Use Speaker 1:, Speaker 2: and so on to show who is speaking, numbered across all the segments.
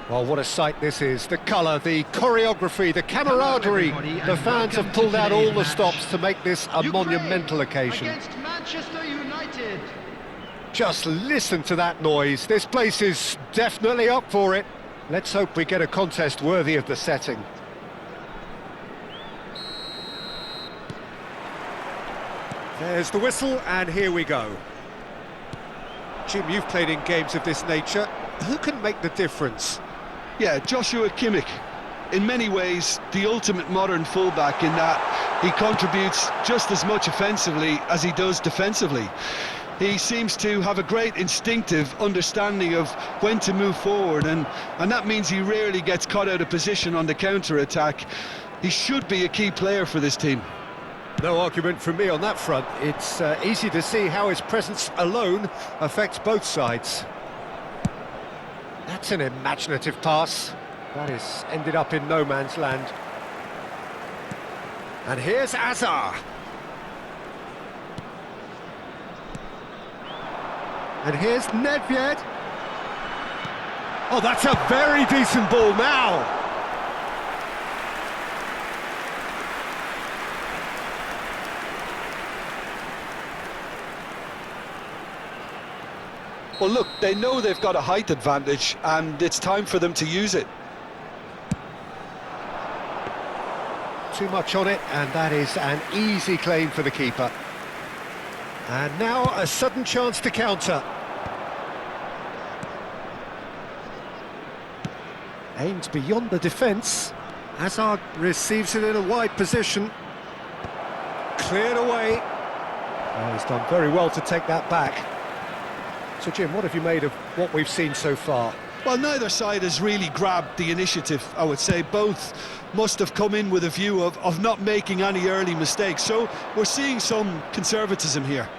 Speaker 1: Well, what a sight this is. The colour, the choreography, the camaraderie. The fans have pulled out all the stops to make this a monumental occasion.
Speaker 2: Against Manchester United.
Speaker 1: Just listen to that noise. This place is definitely up for it. Let's hope we get a contest worthy of the setting. There's the whistle, and here we go. Jim, you've played in games of this nature. Who can make the difference?
Speaker 3: Yeah, Joshua Kimmich. In many ways, the ultimate modern fullback in that he contributes just as much offensively as he does defensively. He seems to have a great instinctive understanding of when to move forward, and that means he rarely gets caught out of position on the counter-attack. He should be a key player for this team.
Speaker 1: No argument from me on that front. It's easy to see how his presence alone affects both sides. That's an imaginative pass. That has ended up in no man's land. And here's Azar. And here's Nedved. Oh, that's a very decent ball now.
Speaker 3: Well, look, they know they've got a height advantage, and it's time for them to use it.
Speaker 1: Too much on it, and that is an easy claim for the keeper. And now a sudden chance to counter. Aims beyond the defence. Hazard receives it in a wide position. Cleared away. Oh, he's done very well to take that back. So, Jim, what have you made of what we've seen so far?
Speaker 3: Well, neither side has really grabbed the initiative, I would say. Both must have come in with a view of not making any early mistakes. So we're seeing some conservatism here.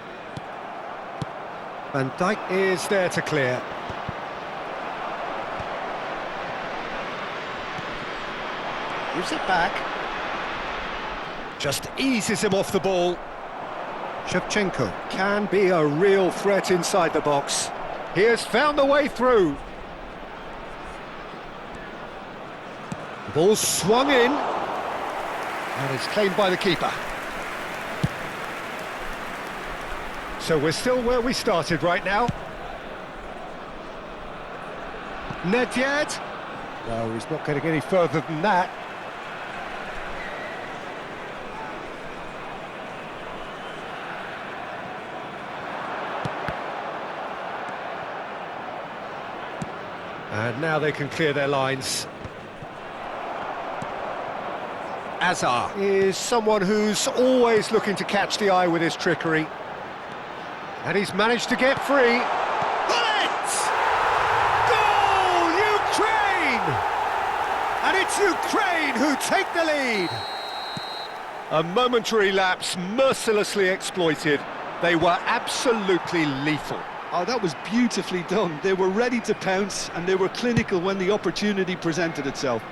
Speaker 1: Van Dijk is there to clear. Gives it back. Just eases him off the ball. Shevchenko can be a real threat inside the box. He has found a way through. The ball swung in. And it's claimed by the keeper. So we're still where we started right now. Nedved. No, he's not getting any further than that. And now they can clear their lines. Azar is someone who's always looking to catch the eye with his trickery. And he's managed to get free. Bullet! Goal, Ukraine! And it's Ukraine who take the lead. A momentary lapse mercilessly exploited. They were absolutely lethal.
Speaker 3: Oh, that was beautifully done. They were ready to pounce, and they were clinical when the opportunity presented itself.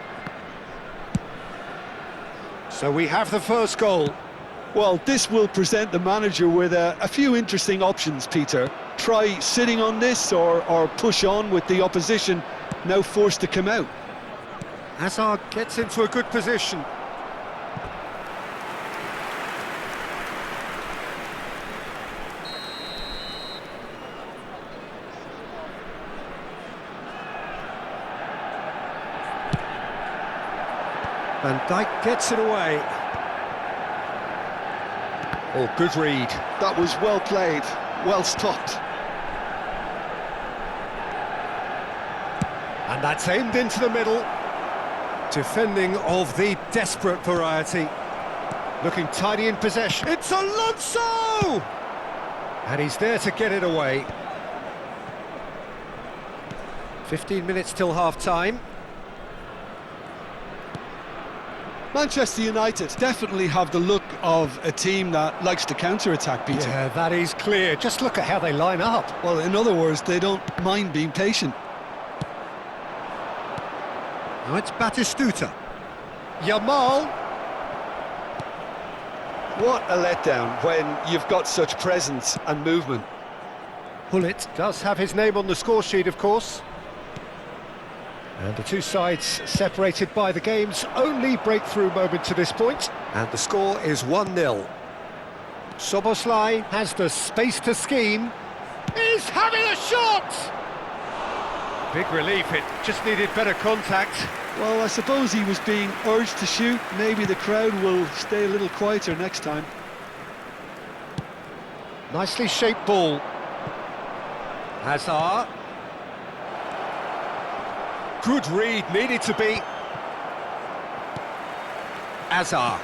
Speaker 1: So we have the first goal.
Speaker 3: Well, this will present the manager with a few interesting options, Peter. Try sitting on this or push on with the opposition now forced to come out.
Speaker 1: Hazard gets into a good position. Van Dijk gets it away. Oh, good read.
Speaker 3: That was well played, well stopped.
Speaker 1: And that's aimed into the middle. Defending of the desperate variety. Looking tidy in possession. It's Alonso! And he's there to get it away. 15 minutes till half-time.
Speaker 3: Manchester United definitely have the look of a team that likes to counter-attack, Peter.
Speaker 1: Yeah, that is clear. Just look at how they line up.
Speaker 3: Well, in other words, they don't mind being patient.
Speaker 1: Now it's Batistuta. Yamal.
Speaker 3: What a letdown when you've got such presence and movement.
Speaker 1: Hullet does have his name on the score sheet, of course. And the two sides separated by the game's only breakthrough moment to this point. And the score is 1-0. Szoboszlai has the space to scheme. He's having a shot! Big relief, it just needed better contact.
Speaker 3: Well, I suppose he was being urged to shoot. Maybe the crowd will stay a little quieter next time.
Speaker 1: Nicely shaped ball. Hazard. Good read, needed to be. Hazard.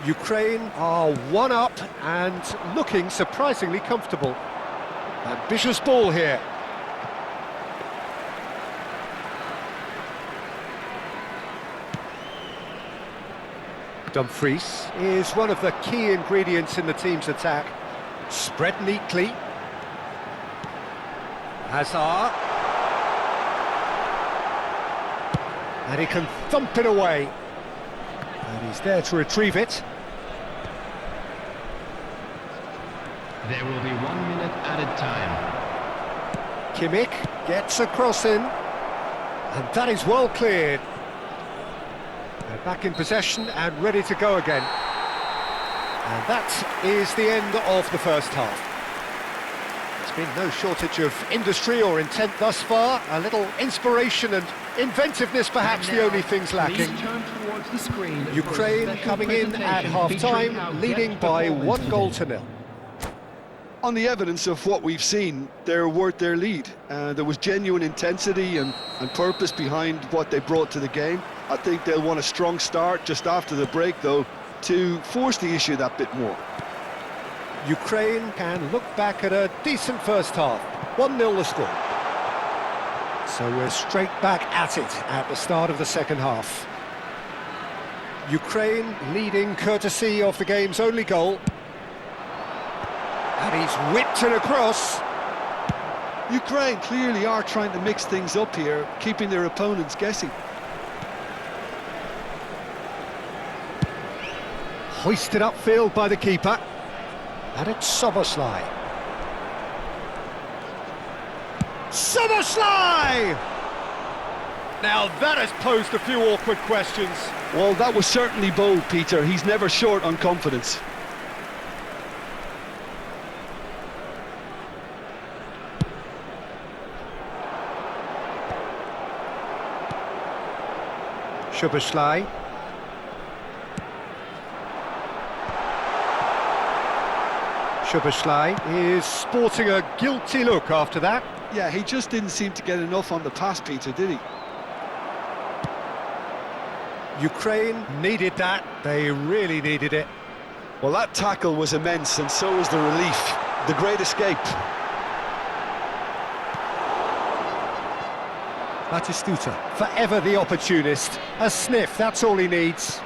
Speaker 1: Ukraine are one up and looking surprisingly comfortable. Ambitious ball here. Dumfries is one of the key ingredients in the team's attack. Spread neatly. Hazard. And he can thump it away. And he's there to retrieve it.
Speaker 2: There will be 1 minute added time.
Speaker 1: Kimmich gets a cross in. And that is well cleared. They're back in possession and ready to go again. And that is the end of the first half. There's been no shortage of industry or intent thus far. A little inspiration and inventiveness perhaps the only things lacking. Ukraine coming in at half-time, leading by 1-0.
Speaker 3: On the evidence of what we've seen, they're worth their lead. There was genuine intensity and purpose behind what they brought to the game. I think they'll want a strong start just after the break, though, to force the issue that bit more.
Speaker 1: Ukraine can look back at a decent first half. 1-0 the score. So we're straight back at it at the start of the second half. Ukraine leading courtesy of the game's only goal. And he's whipped it across.
Speaker 3: Ukraine clearly are trying to mix things up here, keeping their opponents guessing.
Speaker 1: Hoisted upfield by the keeper. And it's Szoboszlai. Szoboszlai! Now that has posed a few awkward questions.
Speaker 3: Well, that was certainly bold, Peter. He's never short on confidence.
Speaker 1: Szoboszlai. Szoboszlai is sporting a guilty look after that.
Speaker 3: Yeah, he just didn't seem to get enough on the pass, Peter, did he?
Speaker 1: Ukraine needed that. They really needed it.
Speaker 3: Well, that tackle was immense, and so was the relief. The great escape.
Speaker 1: Batistuta, forever the opportunist. A sniff, that's all he needs.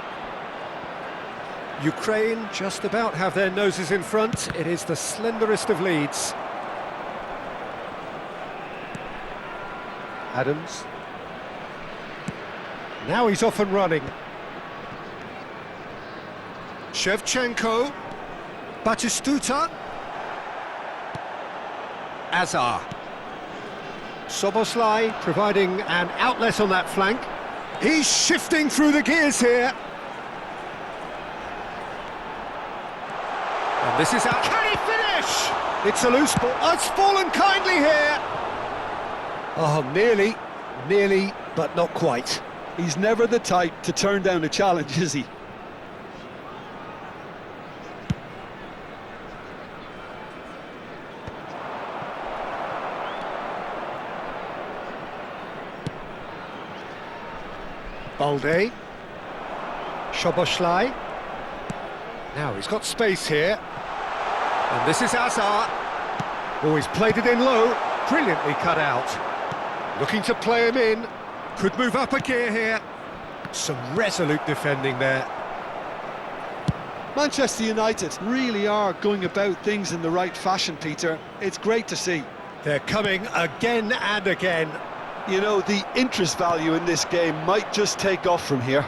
Speaker 1: Ukraine just about have their noses in front. It is the slenderest of leads. Adams. Now he's off and running. Shevchenko. Batistuta. Hazard. Szoboszlai providing an outlet on that flank. He's shifting through the gears here. And this is out. Can he finish? It's a loose ball. Oh, it's fallen kindly here. Oh, nearly, but not quite.
Speaker 3: He's never the type to turn down a challenge, is he?
Speaker 1: Balde. Szoboszlai. Now he's got space here. And this is Hazard. Oh, he's played it in low. Brilliantly cut out. Looking to play him in. Could move up a gear here. Some resolute defending there.
Speaker 3: Manchester United really are going about things in the right fashion, Peter. It's great to see.
Speaker 1: They're coming again and again.
Speaker 3: You know, the interest value in this game might just take off from here.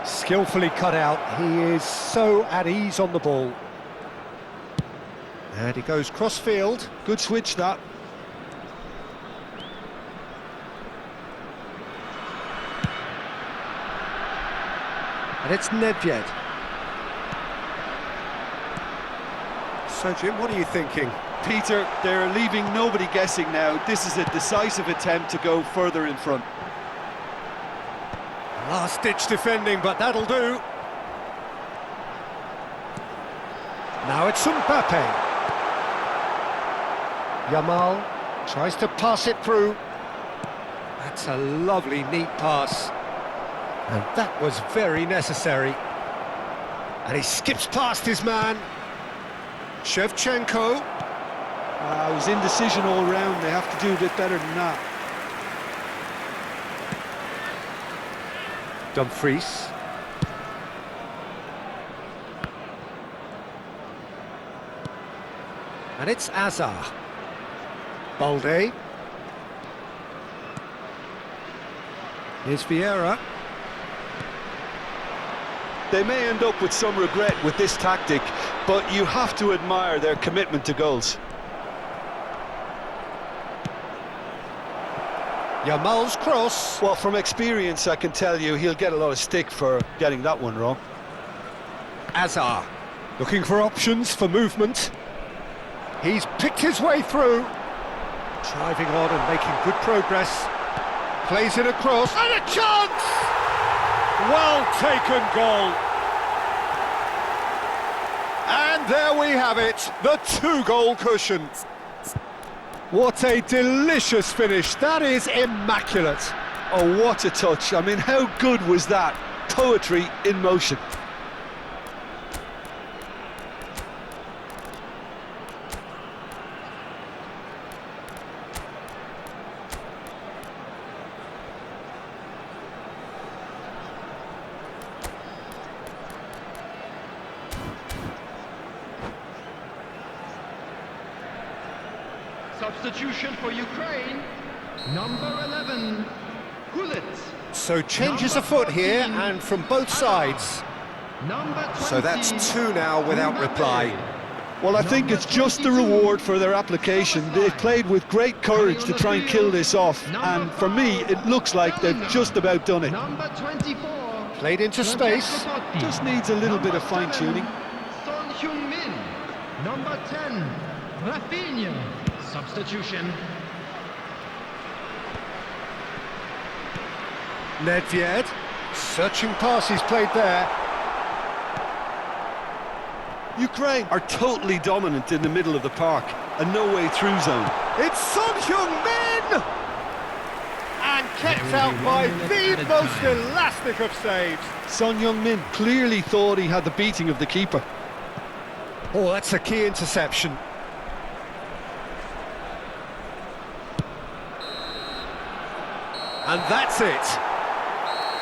Speaker 1: Skillfully cut out. He is so at ease on the ball. And he goes cross-field.
Speaker 3: Good switch, that.
Speaker 1: And it's Nedved. So, Jim, what are you thinking?
Speaker 3: Peter, they're leaving nobody guessing now. This is a decisive attempt to go further in front.
Speaker 1: Last-ditch defending, but that'll do. Now it's Mbappe. Yamal tries to pass it through. That's a lovely, neat pass. And that was very necessary. And he skips past his man. Shevchenko.
Speaker 3: It was indecision all round. They have to do a bit better than that.
Speaker 1: Dumfries. And it's Azar. Balde. Here's Vieira.
Speaker 3: They may end up with some regret with this tactic, but you have to admire their commitment to goals.
Speaker 1: Yamal's cross.
Speaker 3: Well, from experience, I can tell you he'll get a lot of stick for getting that one wrong.
Speaker 1: Azar, looking for options for movement. He's picked his way through. Driving on and making good progress. Plays it across, and a chance! Well taken goal. And there we have it, the 2-goal cushion. What a delicious finish, that is immaculate.
Speaker 3: Oh, what a touch. I mean, how good was that? Poetry in motion.
Speaker 2: Substitution for Ukraine, number 11, Gullit.
Speaker 1: So changes afoot here, and from both sides.
Speaker 2: Number 20,
Speaker 1: So that's 2 now without reply.
Speaker 3: Well, I think it's just the reward for their application. They've played with great courage to try and kill this off, and for me, it looks like they've just about done it.
Speaker 2: Number 24,
Speaker 1: Played into space.
Speaker 3: Just needs a little bit of fine-tuning.
Speaker 2: Son Heung-min. Number 10, Rafinha. Substitution.
Speaker 1: Nedved, searching pass he's played there.
Speaker 3: Ukraine are totally dominant in the middle of the park, a no-way through zone.
Speaker 1: It's Son Heung-min! And kept out by the most elastic of saves.
Speaker 3: Son Heung-min clearly thought he had the beating of the keeper.
Speaker 1: Oh, that's a key interception. And that's it.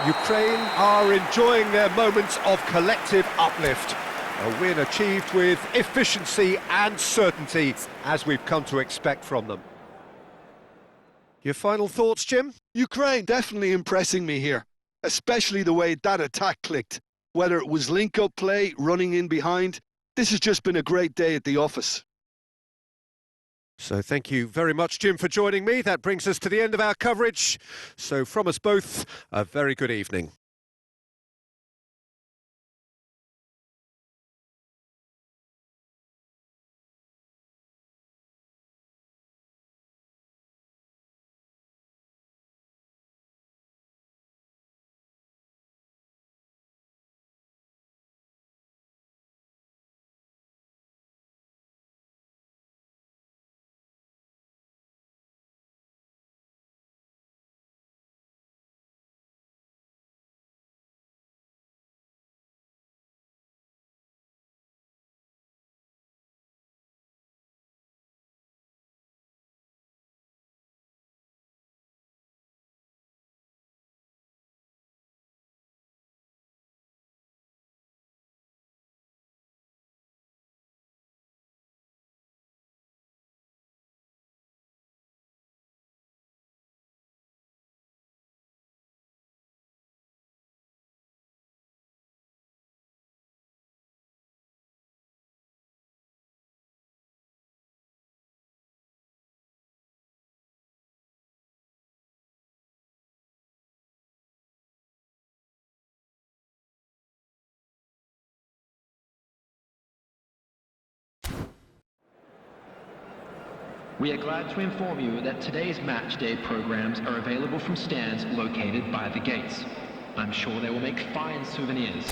Speaker 1: Ukraine are enjoying their moments of collective uplift. A win achieved with efficiency and certainty, as we've come to expect from them. Your final thoughts, Jim?
Speaker 3: Ukraine definitely impressing me here, especially the way that attack clicked. Whether it was link-up play, running in behind, this has just been a great day at the office.
Speaker 1: So thank you very much, Jim, for joining me. That brings us to the end of our coverage. So from us both, a very good evening.
Speaker 4: We are glad to inform you that today's match day programs are available from stands located by the gates. I'm sure they will make fine souvenirs.